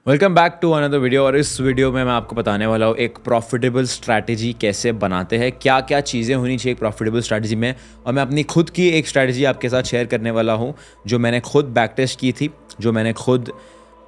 Welcome back to another video. और इस video में मैं आपको बताने वाला हूँ एक प्रॉफिटेबल स्ट्रैटेजी कैसे बनाते हैं, क्या क्या चीज़ें होनी चाहिए एक प्रॉफिटेबल स्ट्रैटेजी में। और मैं अपनी खुद की एक स्ट्रैटेजी आपके साथ शेयर करने वाला हूँ जो मैंने खुद बैक टेस्ट की थी, जो मैंने खुद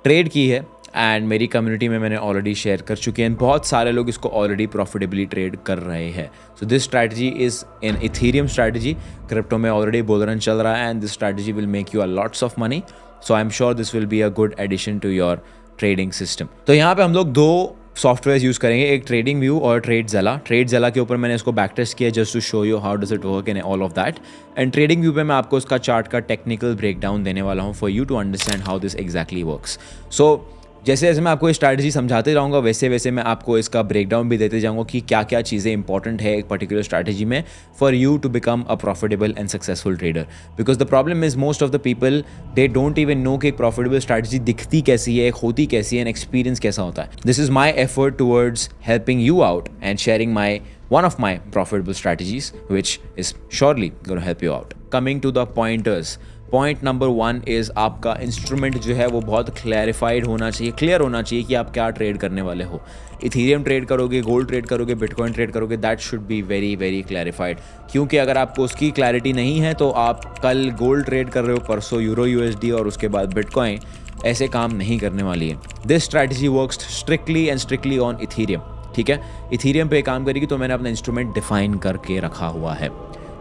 ट्रेड की है एंड मेरी कम्युनिटी में मैंने ऑलरेडी शेयर कर चुकी हैं। बहुत सारे लोग इसको ऑलरेडी प्रॉफिटेबली ट्रेड कर रहे हैं। So this strategy is in Ethereum strategy. Crypto में ऑलरेडी बुल रन चल रहा है and this strategy will make you a lots of money. So I am sure this will be a good addition to your trading system. तो यहाँ पे हम लोग दो सॉफ्टवेयर यूज़ करेंगे, एक ट्रेडिंग व्यू और ट्रेड ज़ला के ऊपर मैंने इसको बैक टेस्ट किया just to show you how does it work in all of that. And trading view पे मैं आपको इसका चार्ट का टेक्निकल ब्रेकडाउन देने वाला हूँ for you to understand how this exactly works. So जैसे जैसे मैं आपको स्ट्रैटेजी समझाते जाऊँगा वैसे वैसे मैं आपको इसका ब्रेकडाउन भी देते जाऊँगा कि क्या क्या चीज़ें इंपॉर्टेंट है एक पर्टिकुलर स्ट्रैटेजी में for you to become a profitable and successful trader. Because the problem is most of the people they don't even know कि एक प्रॉफिटेबल स्ट्रैटेजी दिखती कैसी है, होती कैसी है एंड एक्सपीरियंस कैसा होता है। This is my effort towards helping you out and sharing my one of my profitable strategies which is surely going to help you out. Coming to the pointers, point number 1 is आपका instrument जो है वो बहुत clarified होना चाहिए, clear होना चाहिए कि आप क्या ट्रेड करने वाले हो। इथेरियम ट्रेड करोगे, गोल्ड ट्रेड करोगे, बिटकॉइन ट्रेड करोगे, that should be very very clarified. क्योंकि अगर आपको उसकी क्लैरिटी नहीं है तो आप कल गोल्ड ट्रेड कर रहे हो, परसों यूरो यूएसडी और उसके बाद बिटकॉइन, ऐसे काम नहीं करने वाली है। This strategy works strictly and strictly on Ethereum. ठीक है, इथेरियम पे काम करेगी तो मैंने अपना इंस्ट्रूमेंट डिफाइन करके रखा हुआ है।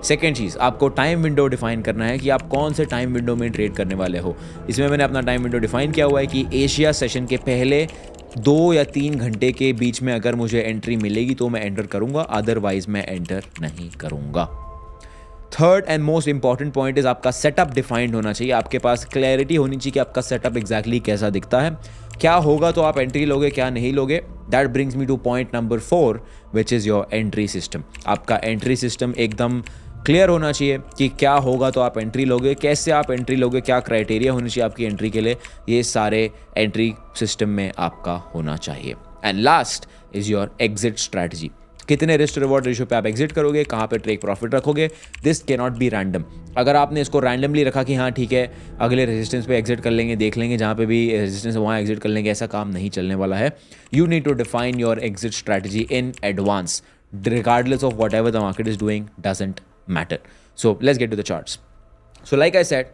सेकेंड चीज़, आपको टाइम विंडो डिफाइन करना है कि आप कौन से टाइम विंडो में ट्रेड करने वाले हो। इसमें मैंने अपना टाइम विंडो डिफाइन किया हुआ है कि एशिया सेशन के पहले 2 या 3 घंटे के बीच में अगर मुझे एंट्री मिलेगी तो मैं एंटर करूंगा, अदरवाइज मैं एंटर नहीं करूंगा। Third and most important point is आपका सेटअप डिफाइंड होना चाहिए। आपके पास क्लैरिटी होनी चाहिए कि आपका सेटअप एग्जैक्टली कैसा दिखता है, क्या होगा तो आप एंट्री लोगे, क्या नहीं लोगे। That brings me two point number 4 which is your entry system. आपका एंट्री सिस्टम एकदम क्लियर होना चाहिए कि क्या होगा तो आप एंट्री लोगे, कैसे आप एंट्री लोगे, क्या क्राइटेरिया होनी चाहिए आपकी एंट्री के लिए, ये सारे एंट्री सिस्टम में आपका होना चाहिए। And last is your exit strategy. कितने रिस्क रिवॉर्ड रेशियो पे आप एग्जिट करोगे, कहाँ पे टेक प्रॉफिट रखोगे। This can not be random. अगर आपने इसको रैंडमली रखा कि हाँ ठीक है अगले रेजिस्टेंस पे एग्जिट कर लेंगे, देख लेंगे जहाँ पे भी रेजिस्टेंस है वहाँ एग्जिट कर लेंगे, ऐसा काम नहीं चलने वाला है। You need to define your exit strategy in advance, regardless of whatever the market is doing doesn't matter. So let's get to the charts. So like I said,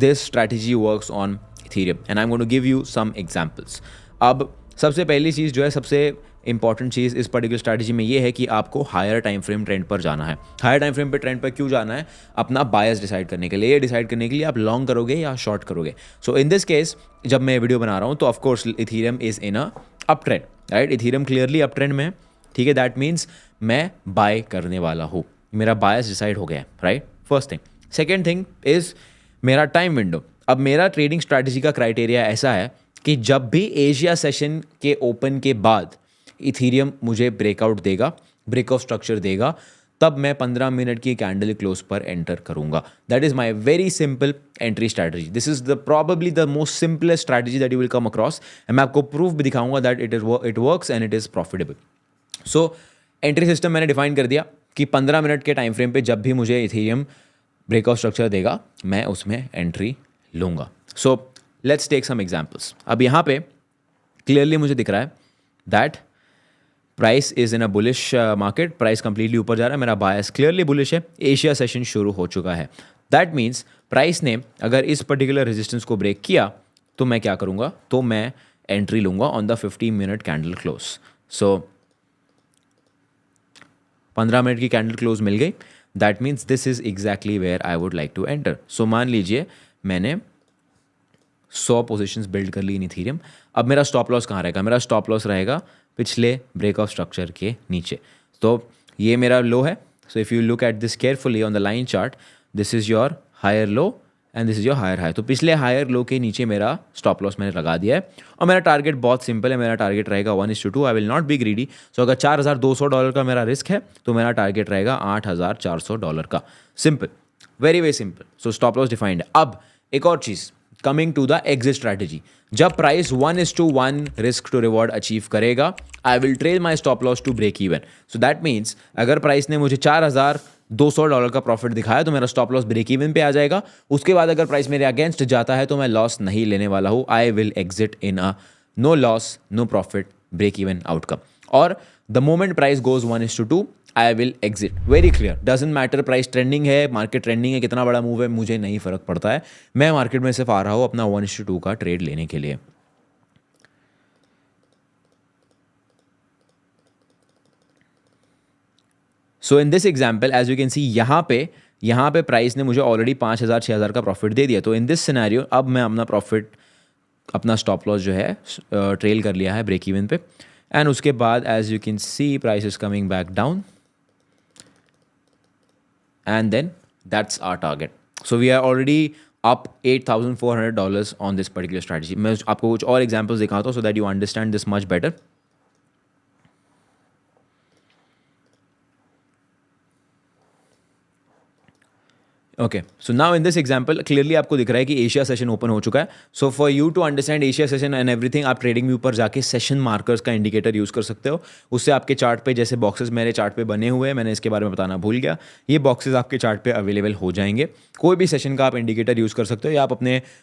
this strategy works on Ethereum and I'm going to give you some examples. अब सबसे पहली चीज़ जो है, सबसे important चीज़ इस particular strategy में ये है कि आपको हायर टाइम फ्रेम ट्रेंड पर जाना है। हायर टाइम फ्रेम पे ट्रेंड पर क्यों जाना है? अपना बायस डिसाइड करने के लिए। ये डिसाइड करने के लिए आप लॉन्ग करोगे या शॉर्ट करोगे। सो इन दिस केस जब मैं वीडियो बना रहा हूँ तो of course Ethereum is in a up trend, right. Ethereum clearly up trend में है, ठीक है। दैट मीन्स मैं बाय करने वाला हूँ, मेरा बायस डिसाइड हो गया है, right. First thing. Second thing is मेरा टाइम विंडो। अब मेरा ट्रेडिंग स्ट्रैटेजी का क्राइटेरिया ऐसा है कि जब भी एशिया सेशन के ओपन के बाद इथेरियम मुझे ब्रेकआउट देगा, ब्रेक ऑफ स्ट्रक्चर देगा, तब मैं 15 मिनट की कैंडल क्लोज पर एंटर करूंगा। That is my very simple entry strategy. This is the probably the most simplest strategy that you will come across and मैं आपको प्रूफ भी दिखाऊंगा that it works and it is profitable. So entry system मैंने define कर दिया कि 15 minute के time frame पे जब भी मुझे इथेरियम ब्रेकआउट स्ट्रक्चर देगा मैं उसमें एंट्री लूँगा। So let's take some examples. अब यहाँ पे क्लियरली मुझे दिख रहा है that price is in a bullish market, price completely ऊपर जा रहा है, मेरा बायस क्लियरली बुलिश है, एशिया सेशन शुरू हो चुका है। दैट मीन्स प्राइस ने अगर इस पर्टिकुलर रेजिस्टेंस को ब्रेक किया तो मैं क्या करूँगा, तो मैं एंट्री लूँगा on the 15 minute candle close. So 15 minute की कैंडल क्लोज मिल गई। That means this is exactly where I would like to enter. So मान लीजिए मैंने 100 पोजीशंस बिल्ड कर ली इन इथेरियम। अब मेरा स्टॉप लॉस कहाँ रहेगा? मेरा स्टॉप लॉस रहेगा पिछले ब्रेक ऑफ स्ट्रक्चर के नीचे। तो ये मेरा लो है। So if you look at this carefully on the line chart, this is your higher low and this is your higher high. तो पिछले हायर लो के नीचे मेरा स्टॉप लॉस मैंने लगा दिया है और मेरा टारगेट बहुत सिंपल है। मेरा टारगेट रहेगा 1:2। I will not be greedy. So अगर $4,200 का मेरा रिस्क है तो मेरा टारगेट रहेगा $8,400 का। Simple, very very simple. So stop loss defined है। अब एक और चीज़, coming to the exit strategy. जब price 1:1 risk to reward achieve करेगा, I will trade my stop loss to break even. So that means अगर प्राइस ने मुझे $4,200 का प्रॉफिट दिखाया तो मेरा स्टॉप लॉस ब्रेक इवन पे आ जाएगा। उसके बाद अगर प्राइस मेरे अगेंस्ट जाता है तो मैं लॉस नहीं लेने वाला हूँ। I will exit in a no loss, no profit, break even outcome. और the moment price goes 1:2 I will exit. Very clear. Doesn't matter price trending है, मार्केट ट्रेंडिंग है, कितना बड़ा मूव है, मुझे नहीं फर्क पड़ता है. मैं मार्केट में सिर्फ आ रहा हूँ अपना 1:2 का ट्रेड लेने के लिए. So in this example as you can see यहाँ पे प्राइस ने मुझे ऑलरेडी 5,000 6,000 का प्रॉफिट दे दिया. तो इन दिस सिनेरियो अब मैं अपना प्रॉफिट, अपना स्टॉप लॉस जो है ट्रेल कर लिया है ब्रेक इवन पे. एंड उसके बाद as you can see price is coming back down and then that's our target. So we are already up $8,400 on this particular strategy. मैं आपको कुछ और एग्जाम्पल्स दिखाता हूँ so that you understand this much better. Okay, so now in this example clearly आपको दिख रहा है कि एशिया सेशन ओपन हो चुका है. So for you to understand Asia session and everything, आप ट्रेडिंग व्यू पर जाके सेशन मार्कर्स का इंडिकेटर यूज़ कर सकते हो. उससे आपके चार्ट पे जैसे बॉक्सेस मेरे चार्ट पे बने हुए हैं, मैंने इसके बारे में बताना भूल गया, ये बॉक्सेस आपके चार्ट पे अवेलेबल हो जाएंगे. कोई भी सेशन का आप इंडिकेटर यूज़ कर सकते हो या आप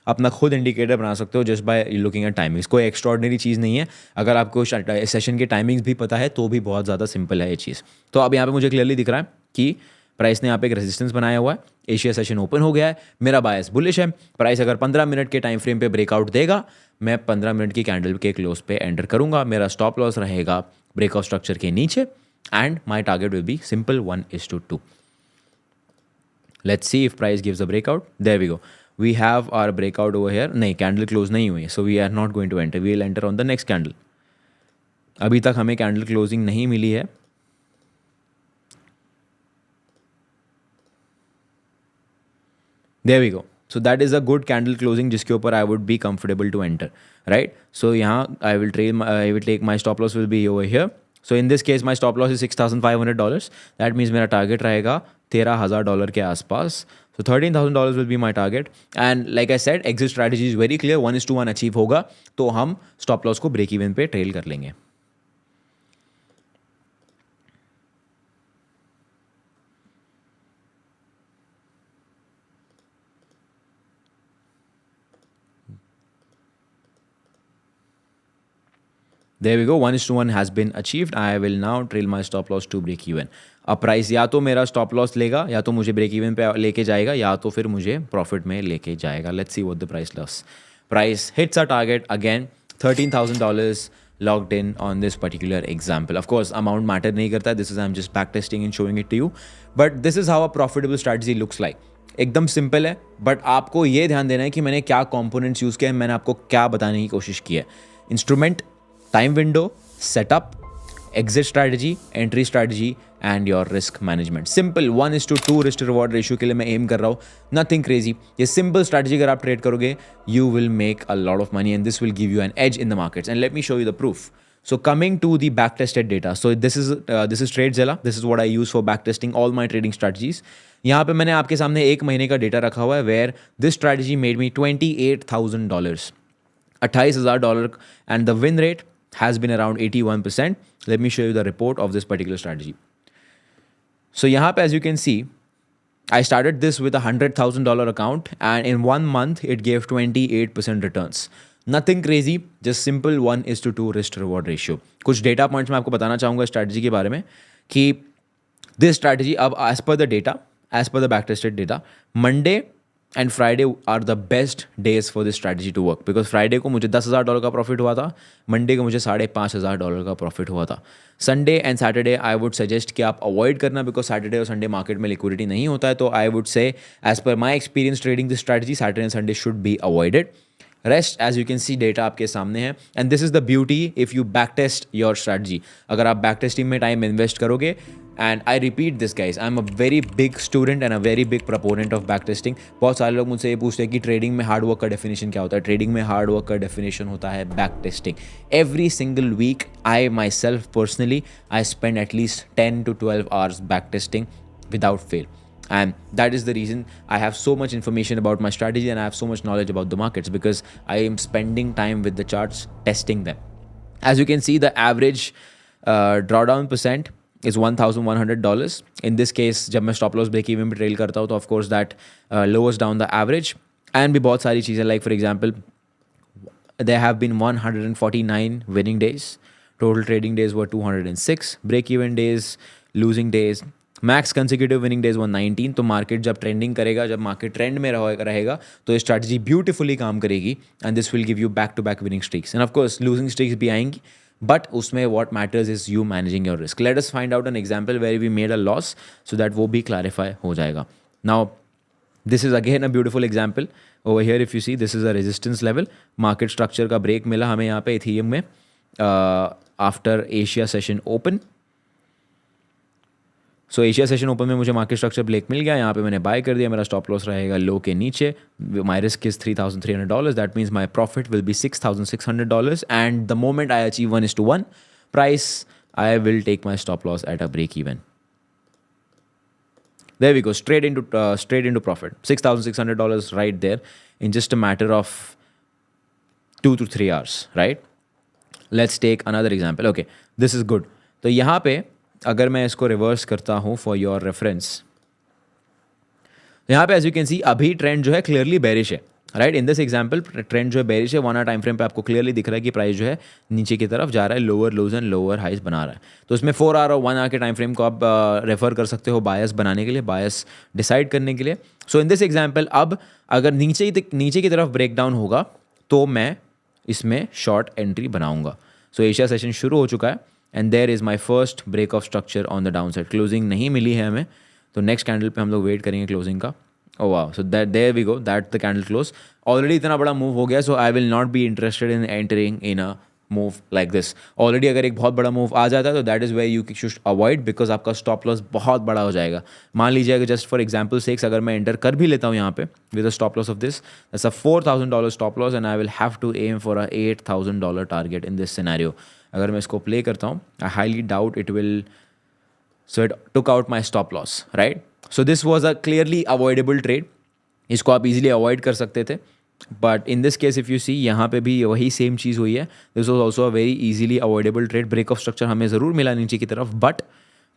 अपना खुद इंडिकेटर बना सकते हो just by looking at timings. कोई एक्स्ट्रॉर्डनरी चीज़ नहीं है. अगर आपको सेशन के टाइमिंग्स भी पता है तो भी बहुत ज़्यादा सिंपल है ये चीज़. तो अब यहाँ पे मुझे क्लियरली दिख रहा है कि प्राइस ने यहाँ पे एक रेजिस्टेंस बनाया हुआ है. एशिया सेशन ओपन हो गया है, मेरा बायस बुलिश है. प्राइस अगर 15 मिनट के टाइम फ्रेम पे ब्रेकआउट देगा, मैं 15 मिनट की कैंडल के क्लोज पे एंटर करूंगा. मेरा स्टॉप लॉस रहेगा ब्रेकआउट स्ट्रक्चर के नीचे and my target will be simple 1:2. Let's see if price gives a breakout. There we go. We have our breakout over here. नहीं, कैंडल क्लोज नहीं हुई है, so we are not going to enter. We will enter on the next candle. अभी तक हमें candle closing नहीं मिली है. There we go. So that is a good candle closing जिसके ऊपर I would be comfortable to enter, right? So यहाँ I will take my stop loss will be over here. So in this case my stop loss is $6,500. That means मेरा target रहेगा $13,000 के आसपास. So $13,000 will be my target. And like I said, exit strategy is very clear. 1:1 achieve होगा तो हम stop loss को break even पे trail कर लेंगे. There we go. 1:1 has been achieved. I will now trail my stop loss to break even. अब price या तो मेरा स्टॉप लॉस लेगा या तो मुझे ब्रेक इवन पे लेके जाएगा या तो फिर मुझे प्रॉफिट में लेके जाएगा. Let's see what the price loss. Price hits a target again. $13,000 logged in on this particular example. Of course, amount matter नहीं करता. This is I'm just back testing and showing it to you. But this is how a profitable strategy looks like. एकदम simple है, but आपको ये ध्यान देना है कि मैंने क्या कंपोनेंट्स यूज़ किए हैं, मैंने आपको क्या बताने की कोशिश की है. Instrument, time window, setup, exit strategy, entry strategy and your risk management. Simple 1:2 risk reward ratio के लिए मैं एम कर रहा हूँ. Nothing crazy. ये सिंपल स्ट्रैटेजी अगर आप ट्रेड करोगे, you will make a lot of money and this will give you an edge in the markets. And let me show you the proof. So coming to the back tested data. So this is TradeZilla. This is what I use for back testing all my trading strategies. यहाँ पे मैंने आपके सामने एक महीने का data रखा हुआ है where this strategy made me $28,000. $28,000 and the win rate has been around 81%. Let me show you the report of this particular strategy. So यहाँ पे as you can see, I started this with a $100,000 account and in 1 month it gave 28% returns. Nothing crazy, just simple 1:2 risk reward ratio. कुछ data points मैं आपको बताना चाहूँगा strategy के बारे में कि दिस स्ट्रैटेजी अब as per the data, as per the back tested data, Monday and Friday are the best days for this strategy to work. Because Friday को मुझे $10,000 का प्रॉफिट हुआ था, मंडे को मुझे $5,500 का प्रॉफिट हुआ था. Sunday and Saturday I would suggest कि आप अवॉइड करना बिकॉज सैटरडे और संडे मार्केट में लिक्विडिटी नहीं होता है. तो I would say as per my experience trading this strategy, Saturday and Sunday should be avoided. Rest as you can see data आपके सामने है and this is the beauty if you back test your strategy. अगर आप back testing में time invest करोगे, and I repeat this guys, I am a very big student and a very big proponent of back testing. बहुत सारे लोग मुझसे ये पूछते हैं कि ट्रेडिंग में हार्ड वर्क का डेफिनेशन क्या होता है. ट्रेडिंग में हार्ड वर्क का डेफिनेशन होता है back testing. Every single week I myself personally I spend at least 10 to 12 hours back testing without fail. And that is the reason I have so much information about my strategy and I have so much knowledge about the markets because I am spending time with the charts testing them. As you can see, the average drawdown percent is $1,100. In this case, जब मैं stop loss break even पे trail करता हूँ तो of course that lowers down the average. And भी बहुत सारी चीज़ें like for example there have been 149 winning days. Total trading days were 206. Break even days, losing days, max consecutive winning days 119. तो market जब trending करेगा, जब market trend में रहेगा तो ये स्ट्रैटेजी ब्यूटीफुली काम करेगी and this will give you back to back winning streaks. And of course losing streaks भी आएंगी, बट उसमें what matters is you managing your risk. Let us find out an example where we made a loss so that वो भी clarify हो जाएगा. Now this is again a beautiful example. Over here if you see this is a resistance level. Market structure का break मिला हमें यहाँ पे Ethereum में आफ्टर एशिया सेशन ओपन. सो एशिया सेशन ओपन में मुझे मार्केट स्ट्रक्चर ब्रेक मिल गया. यहाँ पे मैंने बाय कर दिया. मेरा स्टॉप लॉस रहेगा लो के नीचे. My risk is $3,300. That means my profit will be $6,600. And the moment I achieve 1:1 price, I will take my stop loss at a break even. There we go, straight into profit. $6,600 right there in just a matter of 2 to 3 hours, right? Let's take another example. Okay, this is good. तो यहाँ पे अगर मैं इसको reverse करता हूँ for your reference, यहाँ पे as you can see अभी ट्रेंड जो है क्लियरली बेरिश है, right. In this example trend जो है बेरिश है. 1 आवर टाइम फ्रेम पे आपको क्लियरली दिख रहा है कि प्राइस जो है नीचे की तरफ जा रहा है, lower lows and lower highs बना रहा है. तो इसमें 4 आवर और 1 आवर के टाइम फ्रेम को आप रेफर कर सकते हो बायस बनाने के लिए, बायस डिसाइड करने के लिए. सो इन दिस एग्जाम्पल अब अगर नीचे की तरफ ब्रेक डाउन होगा तो मैं इसमें शॉर्ट एंट्री बनाऊंगा. सो एशिया सेशन शुरू हो चुका है and there is my first break of structure on the downside. Closing नहीं मिली है हमें, तो नेक्स्ट कैंडल पे हम लोग वेट करेंगे क्लोजिंग का. Oh wow, so there we go, that's the candle close. Already इतना बड़ा मूव हो गया, so I will not be interested in entering in a move like this. Already अगर एक बहुत बड़ा मूव आ जाता है तो that is where you should avoid, because आपका stop loss बहुत बड़ा हो जाएगा. मान लीजिए अगर just for example sake अगर मैं एंटर कर भी लेता हूँ यहाँ पे with a stop loss of this, that's a $4,000 stop loss and I will have to aim for a $8,000 target in this scenario. अगर मैं इसको प्ले करता हूँ, I highly doubt it will. So it took out my stop loss, right? So this was a clearly avoidable trade. इसको आप easily avoid कर सकते थे. But in this case if you see यहाँ पे भी वही सेम चीज़ हुई है. This was also a very easily avoidable trade. Break of structure हमें ज़रूर मिला नीचे की तरफ, but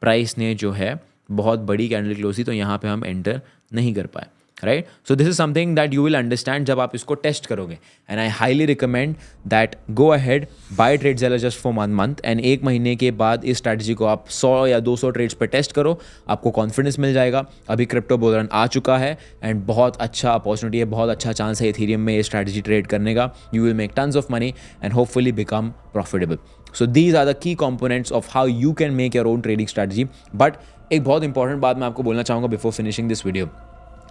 प्राइस ने जो है बहुत बड़ी कैंडल क्लोज थी, तो यहाँ पे हम एंटर नहीं कर पाए, right. So this is something that you will understand जब आप इसको टेस्ट करोगे. And I highly recommend that go ahead, by Tradezella just for 1 month and 1 महीने के बाद इस स्ट्रैटेजी को आप 100 या 200 ट्रेड्स पे टेस्ट करो. आपको कॉन्फिडेंस मिल जाएगा. अभी क्रिप्टो बुल रन आ चुका है एंड बहुत अच्छा अपॉर्चुनिटी है, बहुत अच्छा चांस है इथीरियम में ये स्ट्रैटेजी ट्रेड करने का. You will make tons of money and hopefully become profitable. So these are the key components of how you can make your own trading strategy. But एक बहुत इंपॉर्टेंट बात मैं आपको बोलना चाहूँगा बिफोर फिनिशिंग दिस वीडियो.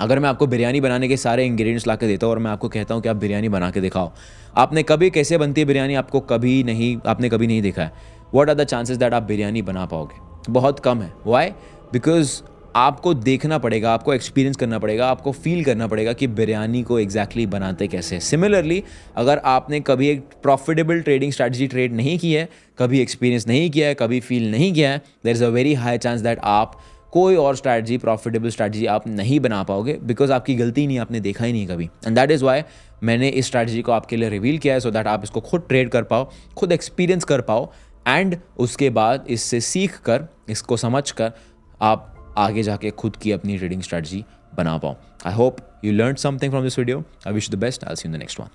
अगर मैं आपको बिरयानी बनाने के सारे इंग्रेडिएंट्स ला के देता हूँ और मैं आपको कहता हूँ कि आप बिरयानी बना के दिखाओ, आपने कभी कैसे बनती है बिरयानी आपने कभी नहीं देखा है. What are the chances that आप बिरयानी बना पाओगे? बहुत कम है. व्हाई? बिकॉज आपको देखना पड़ेगा, आपको एक्सपीरियंस करना पड़ेगा, आपको फील करना पड़ेगा कि बिरयानी को एग्जैक्टली बनाते कैसे. सिमिलरली अगर आपने कभी एक प्रॉफिटेबल ट्रेडिंग स्ट्रैटेजी ट्रेड नहीं की है, कभी एक्सपीरियंस नहीं किया है, कभी फील नहीं किया है, there is a very high chance that आप कोई और स्ट्रैटेजी, प्रॉफिटेबल स्ट्रैटेजी आप नहीं बना पाओगे, बिकॉज आपकी गलती नहीं, आपने देखा ही नहीं कभी. एंड दैट इज़ वाई मैंने इस स्ट्रैटेजी को आपके लिए रिवील किया है, सो दैट आप इसको खुद ट्रेड कर पाओ, खुद एक्सपीरियंस कर पाओ एंड उसके बाद इससे सीख कर, इसको समझ कर आप आगे जाके खुद की अपनी ट्रेडिंग स्ट्रैटेजी बना पाओ. I hope you learn something from this video. I wish the best. I will see you in the next one.